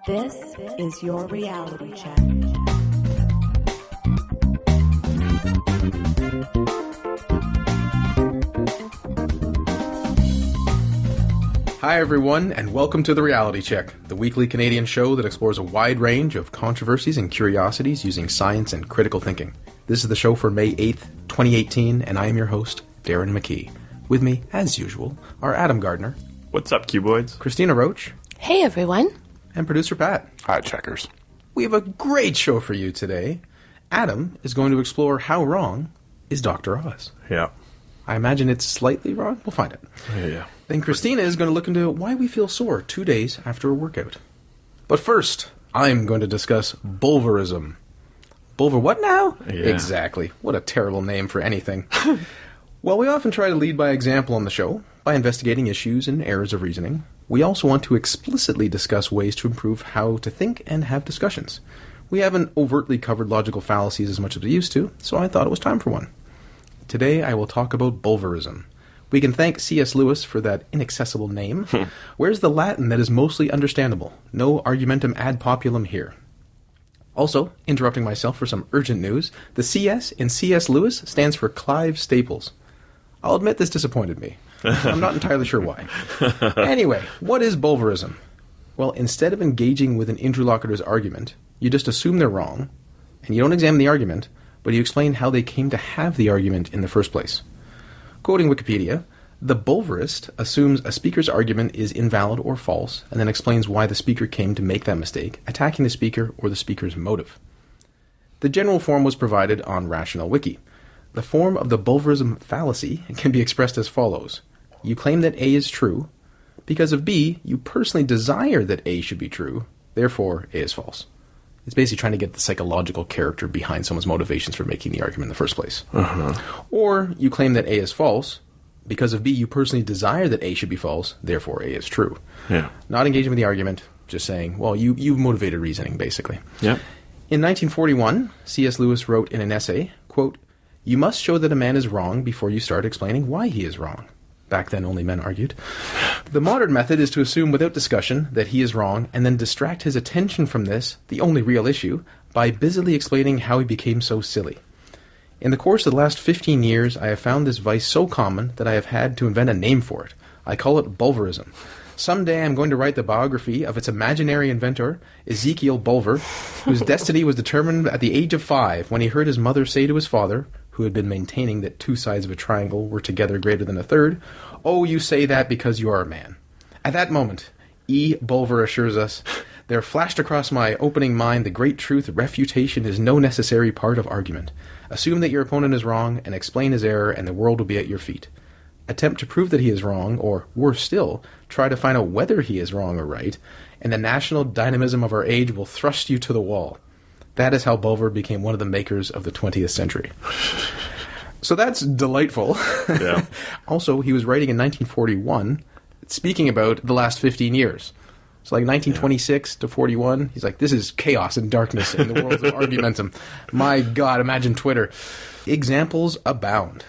This is your reality check. Hi everyone, and welcome to The Reality Check, the weekly Canadian show that explores a wide range of controversies and curiosities using science and critical thinking. This is the show for May 8th, 2018, and I am your host, Darren McKee. With me, as usual, are Adam Gardner. What's up, Cuboids? Cristina Roach. Hey, everyone. And producer Pat. Hi, checkers. We have a great show for you today. Adam is going to explore how wrong is Dr. Oz. Yeah. I imagine it's slightly wrong. We'll find it. Yeah. Then Cristina is going to look into why we feel sore 2 days after a workout. But first, I'm going to discuss Bulverism. Bulver what now? Yeah. Exactly. What a terrible name for anything. Well, we often try to lead by example on the show, by investigating issues and errors of reasoning. We also want to explicitly discuss ways to improve how to think and have discussions. We haven't overtly covered logical fallacies as much as we used to, so I thought it was time for one. Today I will talk about Bulverism. We can thank C.S. Lewis for that inaccessible name. Where's the Latin that is mostly understandable? No argumentum ad populum here. Also, interrupting myself for some urgent news, the CS in C.S. Lewis stands for Clive Staples. I'll admit this disappointed me. I'm not entirely sure why. Anyway, what is Bulverism? Well, instead of engaging with an interlocutor's argument, you just assume they're wrong, and you don't examine the argument, but you explain how they came to have the argument in the first place. Quoting Wikipedia, the Bulverist assumes a speaker's argument is invalid or false, and then explains why the speaker came to make that mistake, attacking the speaker or the speaker's motive. The general form was provided on Rational Wiki. The form of the Bulverism Fallacy can be expressed as follows. You claim that A is true. Because of B, you personally desire that A should be true. Therefore, A is false. It's basically trying to get the psychological character behind someone's motivations for making the argument in the first place. Or you claim that A is false. Because of B, you personally desire that A should be false. Therefore, A is true. Yeah. Not engaging with the argument, just saying, well, you've motivated reasoning, basically. Yeah. In 1941, C.S. Lewis wrote in an essay, quote, "You must show that a man is wrong before you start explaining why he is wrong." Back then, only men argued. The modern method is to assume without discussion that he is wrong and then distract his attention from this, the only real issue, by busily explaining how he became so silly. In the course of the last 15 years, I have found this vice so common that I have had to invent a name for it. I call it Bulverism. Someday I'm going to write the biography of its imaginary inventor, Ezekiel Bulver, whose destiny was determined at the age of 5 when he heard his mother say to his father, who had been maintaining that two sides of a triangle were together greater than a third, "Oh, you say that because you are a man." At that moment, E. Bulver assures us, there flashed across my opening mind the great truth refutation is no necessary part of argument. Assume that your opponent is wrong and explain his error and the world will be at your feet. Attempt to prove that he is wrong, or, worse still, try to find out whether he is wrong or right, and the national dynamism of our age will thrust you to the wall. That is how Bulver became one of the makers of the 20th century. So that's delightful. Yeah. Also, he was writing in 1941, speaking about the last 15 years. So like 1926 to 41, he's like, this is chaos and darkness in the world of argumentum. My God, imagine Twitter. Examples abound.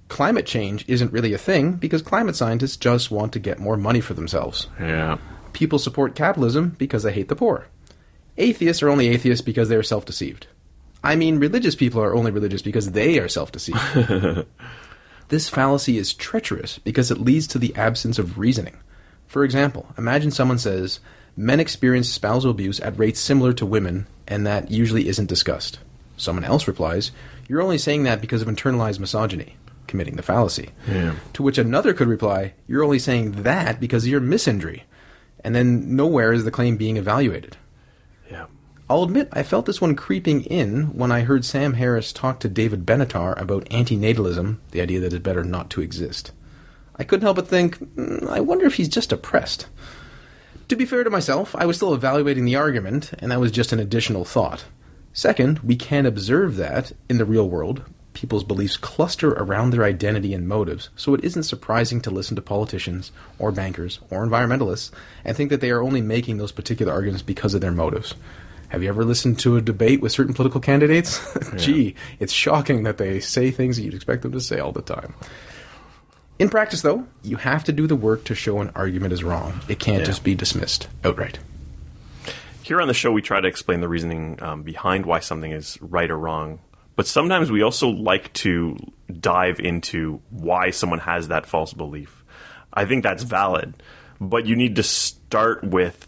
Climate change isn't really a thing because climate scientists just want to get more money for themselves. Yeah. People support capitalism because they hate the poor. Atheists are only atheists because they are self-deceived. I mean, religious people are only religious because they are self-deceived. This fallacy is treacherous because it leads to the absence of reasoning. For example, imagine someone says, men experience spousal abuse at rates similar to women, and that usually isn't discussed. Someone else replies, you're only saying that because of internalized misogyny, committing the fallacy. Yeah. To which another could reply, you're only saying that because of your misinjury. And then nowhere is the claim being evaluated. Yeah. I'll admit I felt this one creeping in when I heard Sam Harris talk to David Benatar about antinatalism, the idea that it's better not to exist. I couldn't help but think, I wonder if he's just oppressed. To be fair to myself, I was still evaluating the argument, and that was just an additional thought. Second, we can observe that, in the real world, people's beliefs cluster around their identity and motives, so it isn't surprising to listen to politicians, or bankers, or environmentalists, and think that they are only making those particular arguments because of their motives. Have you ever listened to a debate with certain political candidates? Yeah. Gee, it's shocking that they say things that you'd expect them to say all the time. In practice, though, you have to do the work to show an argument is wrong. It can't just be dismissed outright. Here on the show, we try to explain the reasoning behind why something is right or wrong. But sometimes we also like to dive into why someone has that false belief. I think that's valid. But you need to start with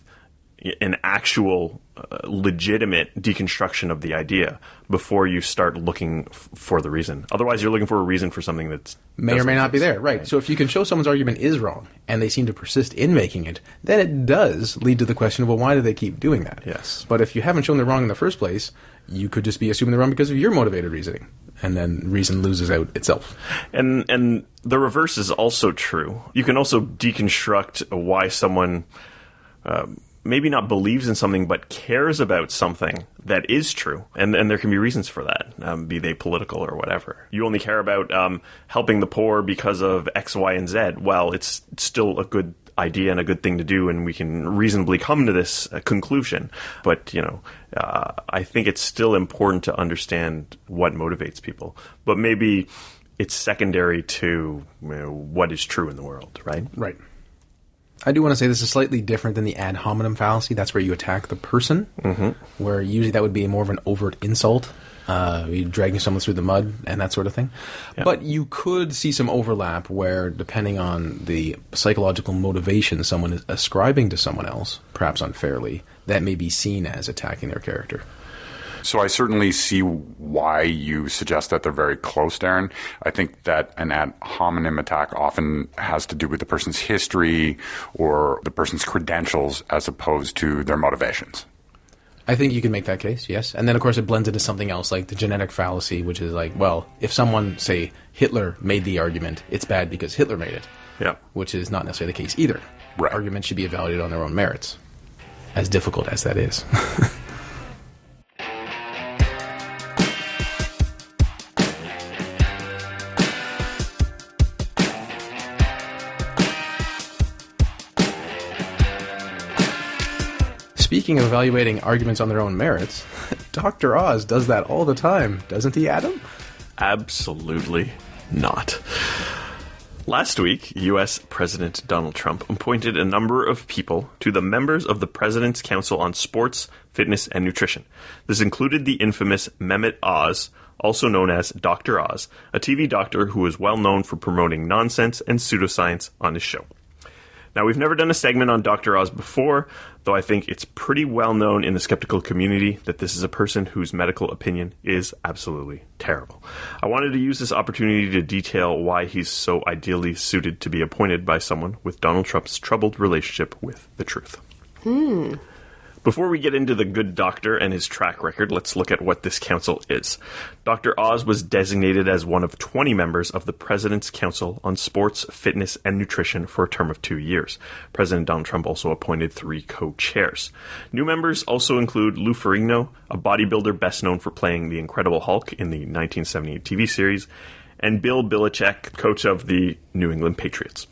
an actual legitimate deconstruction of the idea before you start looking for the reason. Otherwise, you're looking for a reason for something that may or may not be there. Right. So if you can show someone's argument is wrong and they seem to persist in making it, then it does lead to the question of, well, why do they keep doing that? Yes. But if you haven't shown they're wrong in the first place, you could just be assuming they're wrong because of your motivated reasoning. And then reason loses out itself. And the reverse is also true. You can also deconstruct why someone maybe not believes in something, but cares about something that is true. And there can be reasons for that, be they political or whatever. You only care about helping the poor because of X, Y, and Z. Well, it's still a good idea and a good thing to do, and we can reasonably come to this conclusion. But, I think it's still important to understand what motivates people. But maybe it's secondary to what is true in the world, right? Right. I do want to say this is slightly different than the ad hominem fallacy. That's where you attack the person, where usually that would be more of an overt insult. You're dragging someone through the mud and that sort of thing. Yeah. But you could see some overlap where, depending on the psychological motivation someone is ascribing to someone else, perhaps unfairly, that may be seen as attacking their character. So I certainly see why you suggest that they're very close, Darren. I think that an ad hominem attack often has to do with the person's history or the person's credentials as opposed to their motivations. I think you can make that case, yes. And then, of course, it blends into something else, like the genetic fallacy, which is like, well, if someone, say, Hitler made the argument, it's bad because Hitler made it. Yeah. Which is not necessarily the case either. Right. Arguments should be evaluated on their own merits, as difficult as that is. Speaking of evaluating arguments on their own merits, Dr. Oz does that all the time, doesn't he, Adam? Absolutely not. Last week, U.S. President Donald Trump appointed a number of people to the members of the President's Council on Sports, Fitness, and Nutrition. This included the infamous Mehmet Oz, also known as Dr. Oz, a TV doctor who is well known for promoting nonsense and pseudoscience on his show. Now, we've never done a segment on Dr. Oz before, though I think it's pretty well known in the skeptical community that this is a person whose medical opinion is absolutely terrible. I wanted to use this opportunity to detail why he's so ideally suited to be appointed by someone with Donald Trump's troubled relationship with the truth. Before we get into the good doctor and his track record, let's look at what this council is. Dr. Oz was designated as one of 20 members of the President's Council on Sports, Fitness, and Nutrition for a term of 2 years. President Donald Trump also appointed 3 co-chairs. New members also include Lou Ferrigno, a bodybuilder best known for playing the Incredible Hulk in the 1978 TV series, and Bill Belichick, coach of the New England Patriots.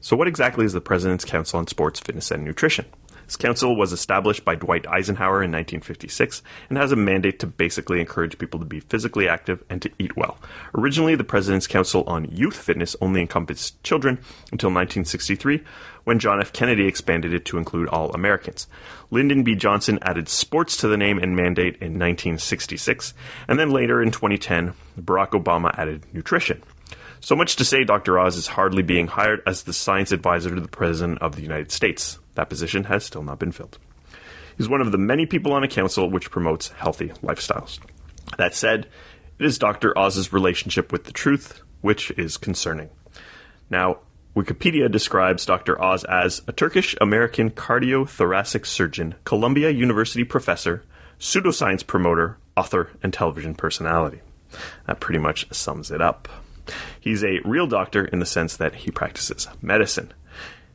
So what exactly is the President's Council on Sports, Fitness, and Nutrition? This council was established by Dwight Eisenhower in 1956 and has a mandate to basically encourage people to be physically active and to eat well. Originally, the President's Council on Youth Fitness only encompassed children until 1963, when John F. Kennedy expanded it to include all Americans. Lyndon B. Johnson added sports to the name and mandate in 1966, and then later in 2010, Barack Obama added nutrition. So much to say Dr. Oz is hardly being hired as the science advisor to the President of the United States. That position has still not been filled. He's one of the many people on a council which promotes healthy lifestyles. That said, it is Dr. Oz's relationship with the truth which is concerning. Now, Wikipedia describes Dr. Oz as a Turkish-American cardiothoracic surgeon, Columbia University professor, pseudoscience promoter, author, and television personality. That pretty much sums it up. He's a real doctor in the sense that he practices medicine.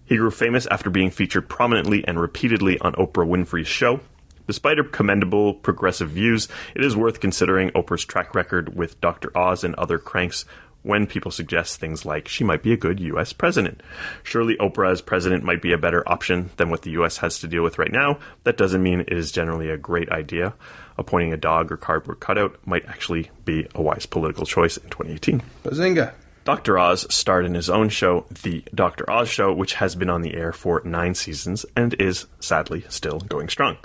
He grew famous after being featured prominently and repeatedly on Oprah Winfrey's show. Despite her commendable progressive views, it is worth considering Oprah's track record with Dr. Oz and other cranks when people suggest things like she might be a good U.S. president. Surely Oprah as president might be a better option than what the U.S. has to deal with right now. That doesn't mean it is generally a great idea. Appointing a dog or cardboard cutout might actually be a wise political choice in 2018. Bazinga. Dr. Oz starred in his own show, The Dr. Oz Show, which has been on the air for 9 seasons and is, sadly, still going strong.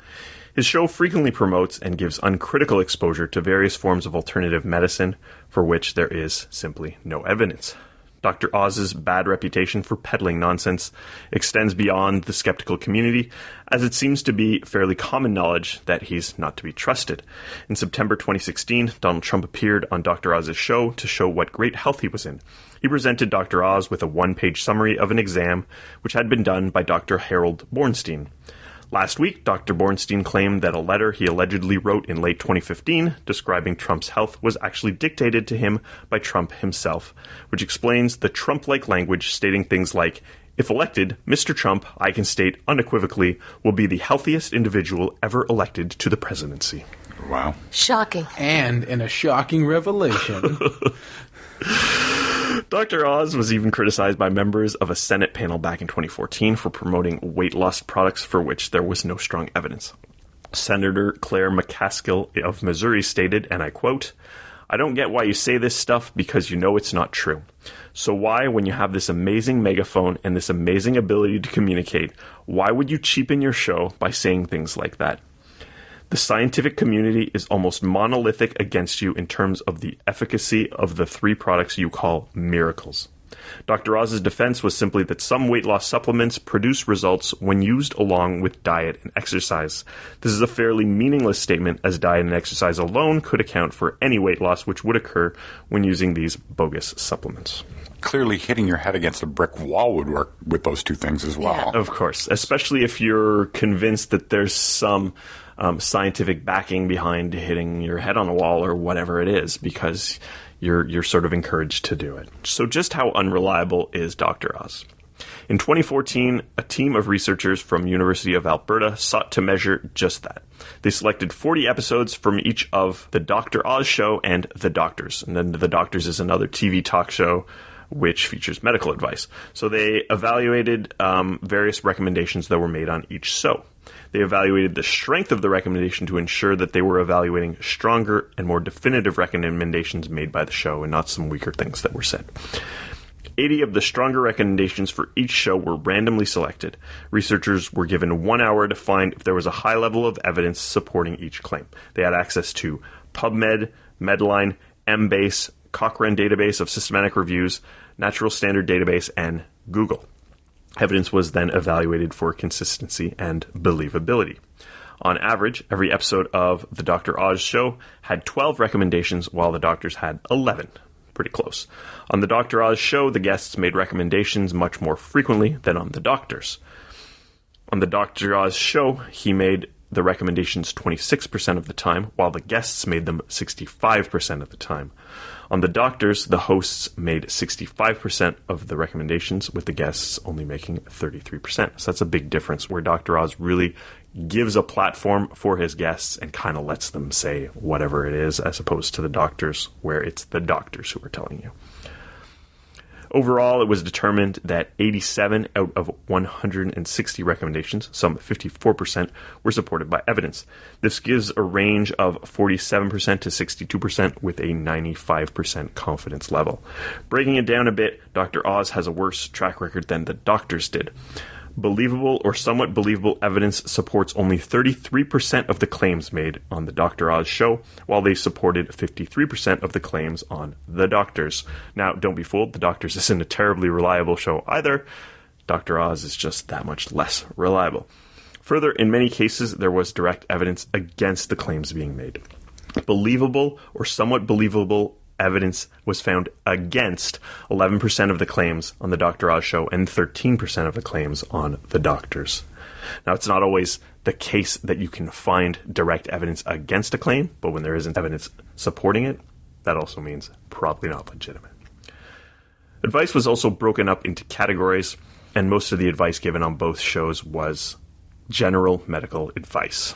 His show frequently promotes and gives uncritical exposure to various forms of alternative medicine for which there is simply no evidence. Dr. Oz's bad reputation for peddling nonsense extends beyond the skeptical community, as it seems to be fairly common knowledge that he's not to be trusted. In September 2016, Donald Trump appeared on Dr. Oz's show to show what great health he was in. He presented Dr. Oz with a one-page summary of an exam which had been done by Dr. Harold Bornstein. Last week, Dr. Bornstein claimed that a letter he allegedly wrote in late 2015 describing Trump's health was actually dictated to him by Trump himself, which explains the Trump-like language stating things like, "If elected, Mr. Trump, I can state unequivocally, will be the healthiest individual ever elected to the presidency." Wow. Shocking. And in a shocking revelation... Dr. Oz was even criticized by members of a Senate panel back in 2014 for promoting weight loss products for which there was no strong evidence. Senator Claire McCaskill of Missouri stated, and I quote, "I don't get why you say this stuff because you know it's not true. So why, when you have this amazing megaphone and this amazing ability to communicate, why would you cheapen your show by saying things like that? The scientific community is almost monolithic against you in terms of the efficacy of the 3 products you call miracles." Dr. Oz's defense was simply that some weight loss supplements produce results when used along with diet and exercise. This is a fairly meaningless statement, as diet and exercise alone could account for any weight loss which would occur when using these bogus supplements. Clearly hitting your head against a brick wall would work with those two things as well. Of course, especially if you're convinced that there's some scientific backing behind hitting your head on a wall or whatever it is, because you're sort of encouraged to do it. So just how unreliable is Dr. Oz? In 2014, a team of researchers from University of Alberta sought to measure just that. They selected 40 episodes from each of The Dr. Oz Show and The Doctors. And then The Doctors is another TV talk show which features medical advice. So they evaluated various recommendations that were made on each show. They evaluated the strength of the recommendation to ensure that they were evaluating stronger and more definitive recommendations made by the show and not some weaker things that were said. 80 of the stronger recommendations for each show were randomly selected. Researchers were given 1 hour to find if there was a high level of evidence supporting each claim. They had access to PubMed, Medline, Embase, Cochrane Database of Systematic Reviews, Natural Standard Database, and Google. Evidence was then evaluated for consistency and believability. On average, every episode of The Dr. Oz Show had 12 recommendations, while The Doctors had 11. Pretty close. On The Dr. Oz Show, the guests made recommendations much more frequently than on The Doctors. On The Dr. Oz Show, he made the recommendations 26% of the time, while the guests made them 65% of the time. On The Doctors, the hosts made 65% of the recommendations, with the guests only making 33%. So that's a big difference, where Dr. Oz really gives a platform for his guests and kind of lets them say whatever it is, as opposed to The Doctors, where it's the doctors who are telling you. Overall, it was determined that 87 out of 160 recommendations, some 54%, were supported by evidence. This gives a range of 47% to 62% with a 95% confidence level. Breaking it down a bit, Dr. Oz has a worse track record than the doctors did. Believable or somewhat believable evidence supports only 33% of the claims made on The Dr. Oz Show, while they supported 53% of the claims on The Doctors. Now, don't be fooled, The Doctors isn't a terribly reliable show either. Dr. Oz is just that much less reliable. Further, in many cases, there was direct evidence against the claims being made. Believable or somewhat believable evidence was found against 11% of the claims on The Dr. Oz Show and 13% of the claims on The Doctors. Now, it's not always the case that you can find direct evidence against a claim, but when there isn't evidence supporting it, that also means probably not legitimate. Advice was also broken up into categories, and most of the advice given on both shows was general medical advice.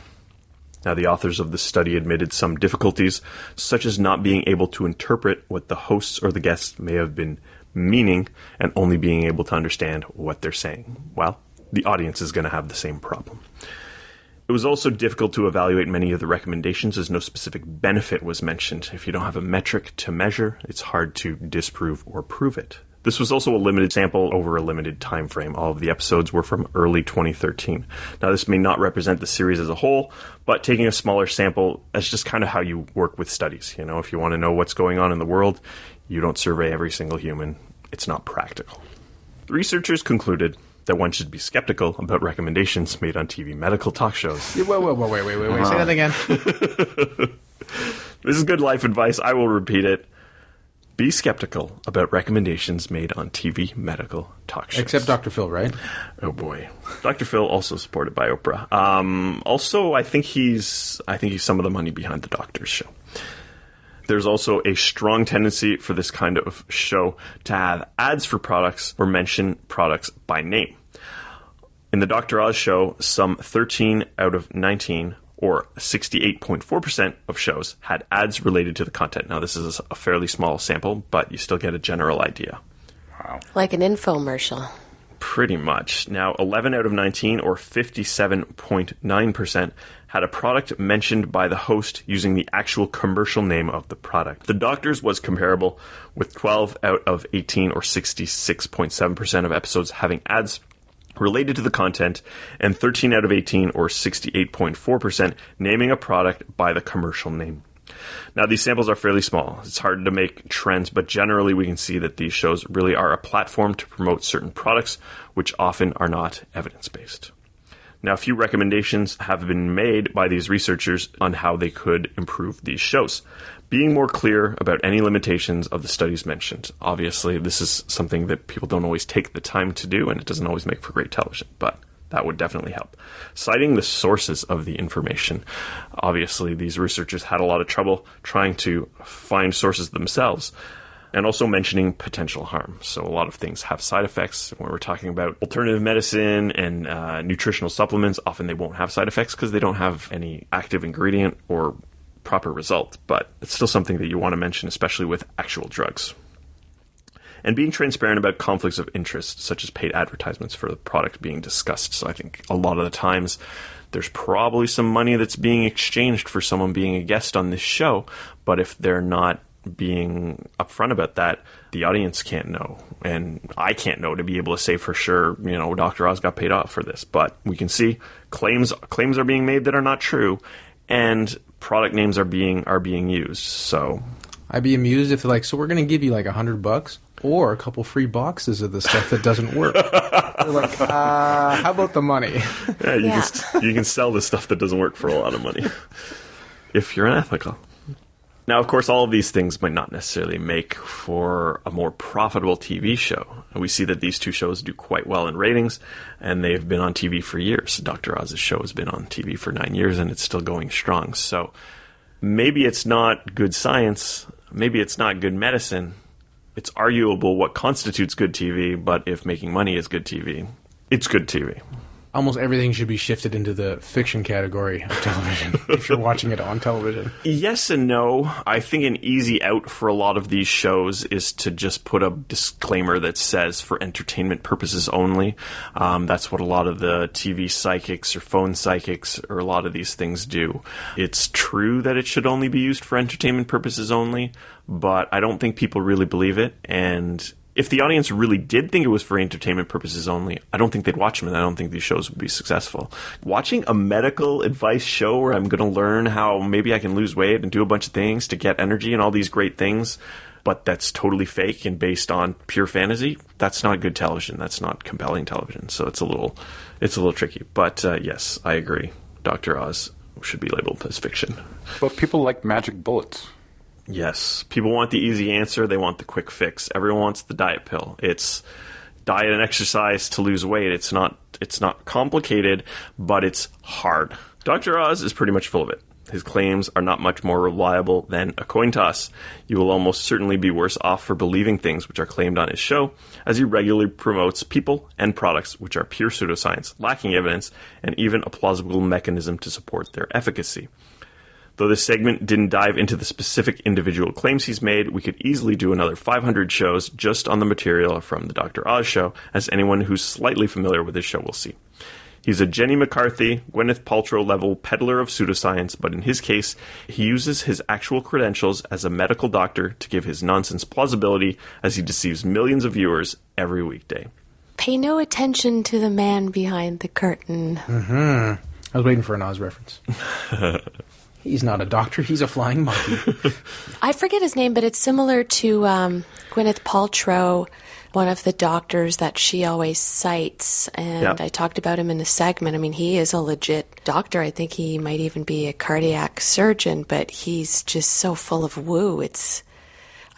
Now, the authors of the study admitted some difficulties, such as not being able to interpret what the hosts or the guests may have been meaning and only being able to understand what they're saying. Well, the audience is going to have the same problem. It was also difficult to evaluate many of the recommendations as no specific benefit was mentioned. If you don't have a metric to measure, it's hard to disprove or prove it. This was also a limited sample over a limited time frame. All of the episodes were from early 2013. Now, this may not represent the series as a whole, but taking a smaller sample, that's just kind of how you work with studies. You know, if you want to know what's going on in the world, you don't survey every single human. It's not practical. The researchers concluded that one should be skeptical about recommendations made on TV medical talk shows. Wait. Say that again. This is good life advice. I will repeat it. Be skeptical about recommendations made on TV medical talk shows. Except Dr. Phil, right? Oh boy. Dr. Phil also supported by Oprah. Also, I think he's some of the money behind the doctor's show. There's also a strong tendency for this kind of show to have ads for products or mention products by name. In the Dr. Oz show, some 13 out of 19, or 68.4% of shows, had ads related to the content. Now, this is a fairly small sample, but you still get a general idea. Wow. Like an infomercial. Pretty much. Now, 11 out of 19, or 57.9%, had a product mentioned by the host using the actual commercial name of the product. The doctor's was comparable, with 12 out of 18, or 66.7% of episodes having ads related to the content, and 13 out of 18, or 68.4%, naming a product by the commercial name. Now, these samples are fairly small. It's hard to make trends, but generally we can see that these shows really are a platform to promote certain products, which often are not evidence-based. Now, a few recommendations have been made by these researchers on how they could improve these shows. Being more clear about any limitations of the studies mentioned. Obviously, this is something that people don't always take the time to do, and it doesn't always make for great television, but that would definitely help. Citing the sources of the information. Obviously, these researchers had a lot of trouble trying to find sources themselves, and also mentioning potential harm. So a lot of things have side effects. When we're talking about alternative medicine and nutritional supplements, often they won't have side effects because they don't have any active ingredient or proper result, but it's still something that you want to mention, especially with actual drugs. And being transparent about conflicts of interest, such as paid advertisements for the product being discussed. So I think a lot of the times there's probably some money that's being exchanged for someone being a guest on this show, but if they're not being upfront about that, the audience can't know, and I can't know to be able to say for sure, you know, Dr. Oz got paid off for this. But we can see claims are being made that are not true, and product names are being used. So I'd be amused if they're like, so we're going to give you like $100 or a couple free boxes of the stuff that doesn't work. They're like, how about the money? Yeah, you can sell the stuff that doesn't work for a lot of money if you're unethical. Now, of course, all of these things might not necessarily make for a more profitable TV show. We see that these two shows do quite well in ratings, and they've been on TV for years. Dr. Oz's show has been on TV for 9 years, and it's still going strong. So maybe it's not good science. Maybe it's not good medicine. It's arguable what constitutes good TV, but if making money is good TV, it's good TV. Almost everything should be shifted into the fiction category of television if you're watching it on television. Yes and no. I think an easy out for a lot of these shows is to just put a disclaimer that says for entertainment purposes only. That's what a lot of the TV psychics or phone psychics or a lot of these things do. It's true that it should only be used for entertainment purposes only, but I don't think people really believe it, and if the audience really did think it was for entertainment purposes only, I don't think they'd watch them, and I don't think these shows would be successful. Watching a medical advice show where I'm going to learn how maybe I can lose weight and do a bunch of things to get energy and all these great things, but that's totally fake and based on pure fantasy, that's not good television. That's not compelling television. So it's a little tricky. But yes, I agree. Dr. Oz should be labeled as fiction. But people like magic bullets. Yes. People want the easy answer. They want the quick fix. Everyone wants the diet pill. It's diet and exercise to lose weight. It's not complicated, but it's hard. Dr. Oz is pretty much full of it. His claims are not much more reliable than a coin toss. You will almost certainly be worse off for believing things which are claimed on his show, as he regularly promotes people and products which are pure pseudoscience, lacking evidence, and even a plausible mechanism to support their efficacy. Though this segment didn't dive into the specific individual claims he's made, we could easily do another 500 shows just on the material from the Dr. Oz show, as anyone who's slightly familiar with his show will see. He's a Jenny McCarthy, Gwyneth Paltrow-level peddler of pseudoscience, but in his case, he uses his actual credentials as a medical doctor to give his nonsense plausibility as he deceives millions of viewers every weekday. Pay no attention to the man behind the curtain. I was waiting for an Oz reference. He's not a doctor, he's a flying monkey. I forget his name, but it's similar to Gwyneth Paltrow, one of the doctors that she always cites. And Yep. I talked about him in a segment. I mean, he is a legit doctor. I think he might even be a cardiac surgeon, but he's just so full of woo.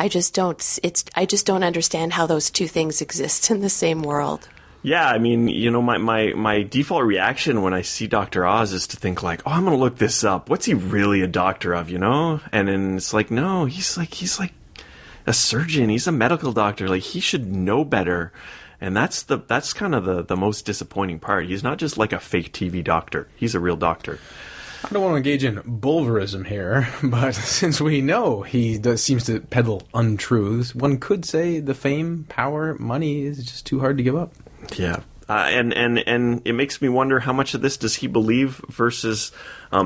I just don't understand how those two things exist in the same world. Yeah, I mean, my default reaction when I see Dr. Oz is to think like, oh, I'm going to look this up. What's he really a doctor of, And then it's like, no, he's like a surgeon. He's a medical doctor. Like, he should know better. And that's kind of the most disappointing part. He's not just like a fake TV doctor. He's a real doctor. I don't want to engage in Bulverism here, but since we know he seems to peddle untruths, one could say the fame, power, money is just too hard to give up. Yeah. And it makes me wonder how much of this does he believe versus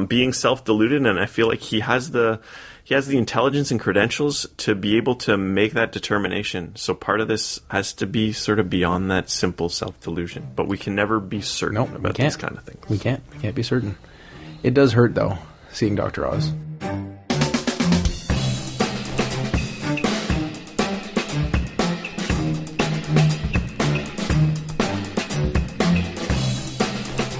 being self-deluded. And I feel like he has the intelligence and credentials to be able to make that determination. So part of this has to be sort of beyond that simple self-delusion. But we can never be certain about these kind of things. We can't be certain. It does hurt, though, seeing Dr. Oz.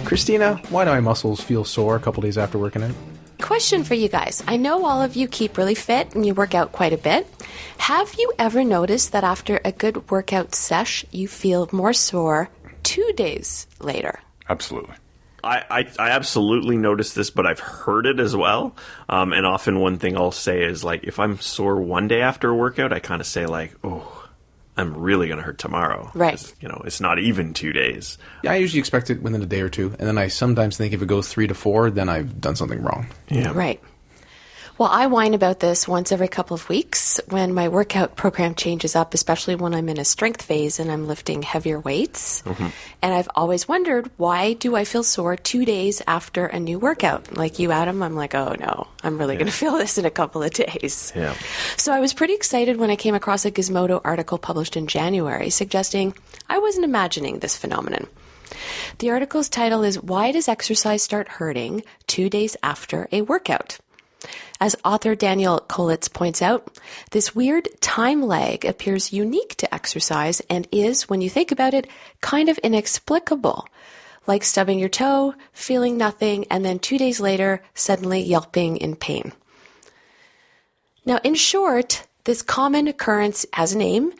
Cristina, why do my muscles feel sore a couple days after working out? Question for you guys. I know all of you keep really fit and you work out quite a bit. Have you ever noticed that after a good workout sesh, you feel more sore 2 days later? Absolutely. I absolutely noticed this, but I've heard it as well. And often one thing I'll say is, like, if I'm sore one day after a workout, I kind of say, like, oh, I'm really going to hurt tomorrow. Right. It's not even 2 days. Yeah, I usually expect it within a day or two, and then I sometimes think if it goes 3 to 4, then I've done something wrong. Yeah. Right. Well, I whine about this once every couple of weeks when my workout program changes up, especially when I'm in a strength phase and I'm lifting heavier weights. Mm-hmm. And I've always wondered, why do I feel sore 2 days after a new workout? Like you, Adam, I'm like, oh no, I'm really going to feel this in a couple of days. Yeah. So I was pretty excited when I came across a Gizmodo article published in January suggesting I wasn't imagining this phenomenon. The article's title is, Why Does Exercise Start Hurting 2 Days After a Workout? As author Daniel Kolitz points out, this weird time lag appears unique to exercise and is, when you think about it, kind of inexplicable. Like stubbing your toe, feeling nothing, and then 2 days later, suddenly yelping in pain. Now, in short, this common occurrence has a name.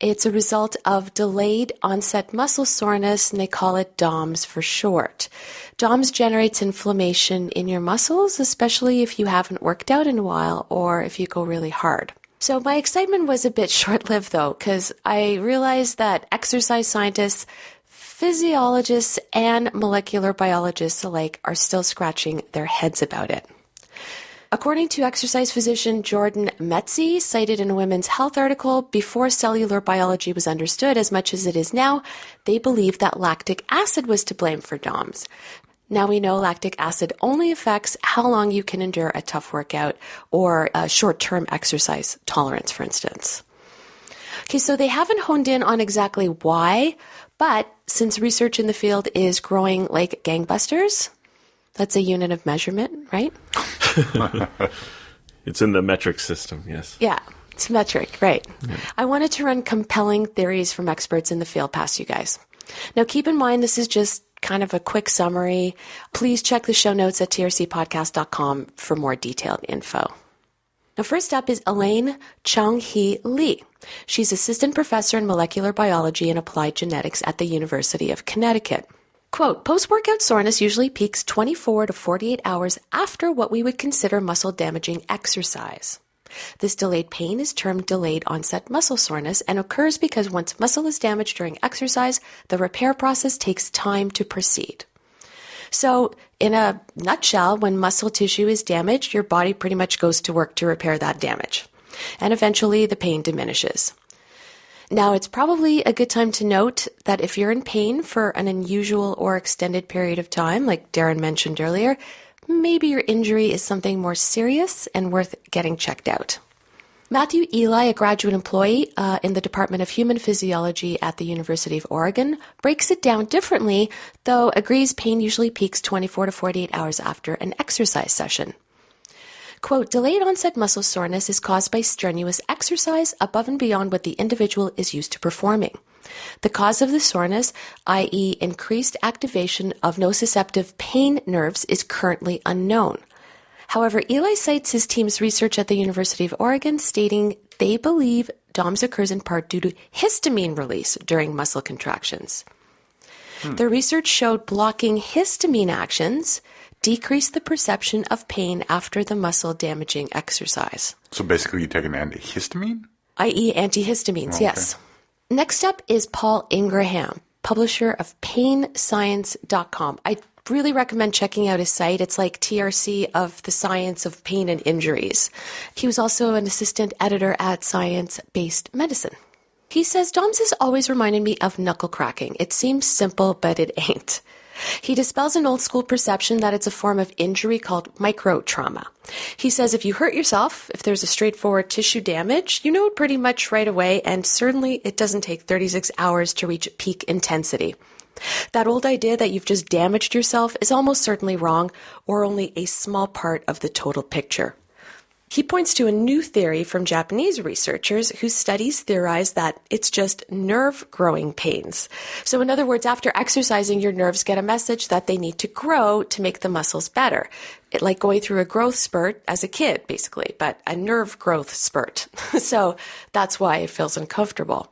It's a result of delayed onset muscle soreness, and they call it DOMS for short. DOMS generates inflammation in your muscles, especially if you haven't worked out in a while or if you go really hard. So my excitement was a bit short-lived, though, because I realized that exercise scientists, physiologists, and molecular biologists alike are still scratching their heads about it. According to exercise physician Jordan Metzi, cited in a Women's Health article, before cellular biology was understood as much as it is now, they believed that lactic acid was to blame for DOMS. Now we know lactic acid only affects how long you can endure a tough workout or a short-term exercise tolerance, for instance. Okay, so they haven't honed in on exactly why, but since research in the field is growing like gangbusters, that's a unit of measurement, right? It's in the metric system, yes. Yeah, it's metric, right. Yeah. I wanted to run compelling theories from experts in the field past you guys. Now, keep in mind, this is just kind of a quick summary. Please check the show notes at trcpodcast.com for more detailed info. Now, first up is Elaine Chung-Hee Lee. She's assistant professor in molecular biology and applied genetics at the University of Connecticut. Quote, post-workout soreness usually peaks 24 to 48 hours after what we would consider muscle-damaging exercise. This delayed pain is termed delayed onset muscle soreness and occurs because once muscle is damaged during exercise, the repair process takes time to proceed. So, in a nutshell, when muscle tissue is damaged, your body pretty much goes to work to repair that damage. And eventually, the pain diminishes. Now, it's probably a good time to note that if you're in pain for an unusual or extended period of time, like Darren mentioned earlier, maybe your injury is something more serious and worth getting checked out. Matthew Eli, a graduate employee in the Department of Human Physiology at the University of Oregon, breaks it down differently, though agrees pain usually peaks 24 to 48 hours after an exercise session. Quote, delayed onset muscle soreness is caused by strenuous exercise above and beyond what the individual is used to performing. The cause of the soreness, i.e. increased activation of nociceptive pain nerves, is currently unknown. However, Eli cites his team's research at the University of Oregon, stating they believe DOMS occurs in part due to histamine release during muscle contractions. The research showed blocking histamine actions decreased the perception of pain after the muscle-damaging exercise. So basically you take an antihistamine? I.e. antihistamines, yes. Next up is Paul Ingraham, publisher of PainScience.com. I really recommend checking out his site. It's like TRC of the science of pain and injuries. He was also an assistant editor at Science-Based Medicine. He says, DOMS has always reminded me of knuckle cracking. It seems simple, but it ain't. He dispels an old school perception that it's a form of injury called microtrauma. He says if you hurt yourself, if there's a straightforward tissue damage, you know it pretty much right away, and certainly it doesn't take 36 hours to reach peak intensity. That old idea that you've just damaged yourself is almost certainly wrong, or only a small part of the total picture. He points to a new theory from Japanese researchers whose studies theorize that it's just nerve-growing pains. So in other words, after exercising, your nerves get a message that they need to grow to make the muscles better. It's like going through a growth spurt as a kid, basically, but a nerve growth spurt. So that's why it feels uncomfortable.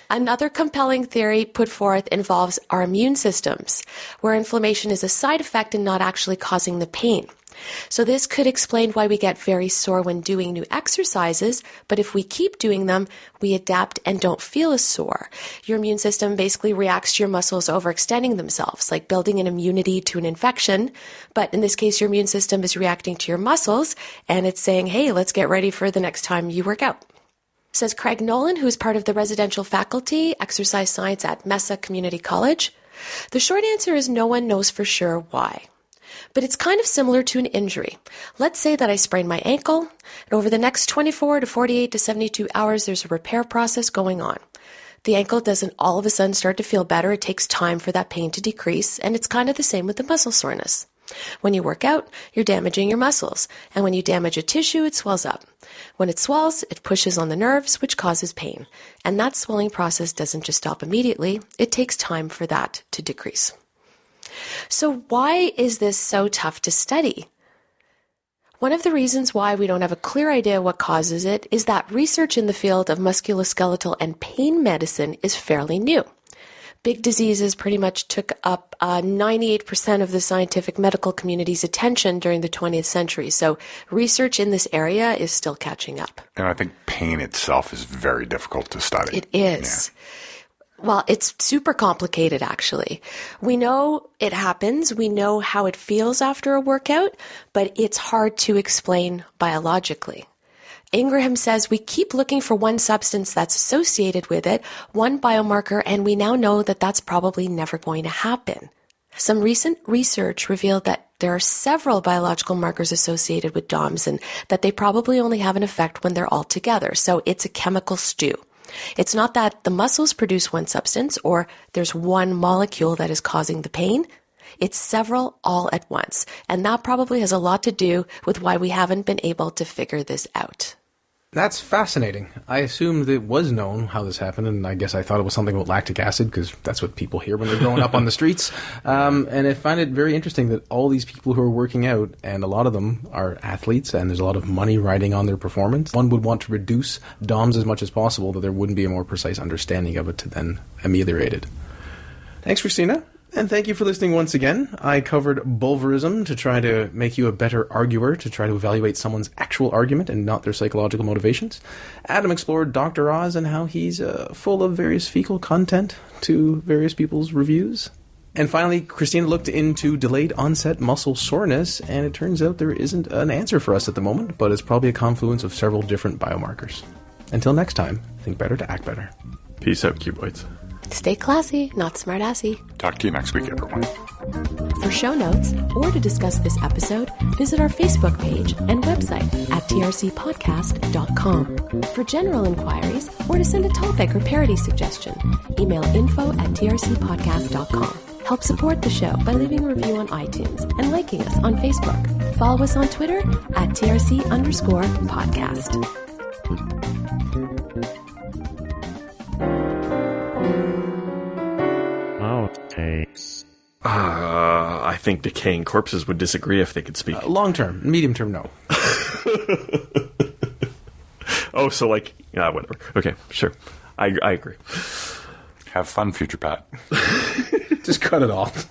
Another compelling theory put forth involves our immune systems, where inflammation is a side effect and not actually causing the pain. So this could explain why we get very sore when doing new exercises, but if we keep doing them, we adapt and don't feel as sore. Your immune system basically reacts to your muscles overextending themselves, like building an immunity to an infection. But in this case, your immune system is reacting to your muscles, and it's saying, hey, let's get ready for the next time you work out. Says Craig Nolan, who is part of the residential faculty, exercise science at Mesa Community College. The short answer is no one knows for sure why. But it's kind of similar to an injury. Let's say that I sprain my ankle, and over the next 24 to 48 to 72 hours, there's a repair process going on. The ankle doesn't all of a sudden start to feel better. It takes time for that pain to decrease, and it's kind of the same with the muscle soreness. When you work out, you're damaging your muscles, and when you damage a tissue, it swells up. When it swells, it pushes on the nerves, which causes pain. And that swelling process doesn't just stop immediately. It takes time for that to decrease. So why is this so tough to study? One of the reasons why we don't have a clear idea what causes it is that research in the field of musculoskeletal and pain medicine is fairly new. Big diseases pretty much took up 98% of the scientific medical community's attention during the 20th century. So research in this area is still catching up. And I think pain itself is very difficult to study. It is. Yeah. Well, it's super complicated, actually. We know it happens. We know how it feels after a workout, but it's hard to explain biologically. Ingraham says we keep looking for one substance that's associated with it, one biomarker, and we now know that that's probably never going to happen. Some recent research revealed that there are several biological markers associated with DOMS and that they probably only have an effect when they're all together. So it's a chemical stew. It's not that the muscles produce one substance or there's one molecule that is causing the pain. It's several all at once. And that probably has a lot to do with why we haven't been able to figure this out. That's fascinating. I assumed it was known how this happened, and I guess I thought it was something about lactic acid, because that's what people hear when they're growing up on the streets. And I find it very interesting that all these people who are working out, and a lot of them are athletes, and there's a lot of money riding on their performance, one would want to reduce DOMS as much as possible, that there wouldn't be a more precise understanding of it to then ameliorate it. Thanks, Cristina. And thank you for listening once again. I covered Bulverism to try to make you a better arguer, to try to evaluate someone's actual argument and not their psychological motivations. Adam explored Dr. Oz and how he's full of various fecal content to various people's reviews. And finally, Cristina looked into delayed onset muscle soreness, and it turns out there isn't an answer for us at the moment, but it's probably a confluence of several different biomarkers. Until next time, think better to act better. Peace out, cuboids. Stay classy, not smartassy. Talk to you next week, everyone. For show notes or to discuss this episode, visit our Facebook page and website at trcpodcast.com. For general inquiries or to send a topic or parody suggestion, email info@trcpodcast.com. Help support the show by leaving a review on iTunes and liking us on Facebook. Follow us on Twitter at TRC_podcast. Outtakes. I think decaying corpses would disagree if they could speak. Long term. Medium term, no. Oh, so like, whatever. Okay, sure. I agree. Have fun, future Pat. Just cut it off.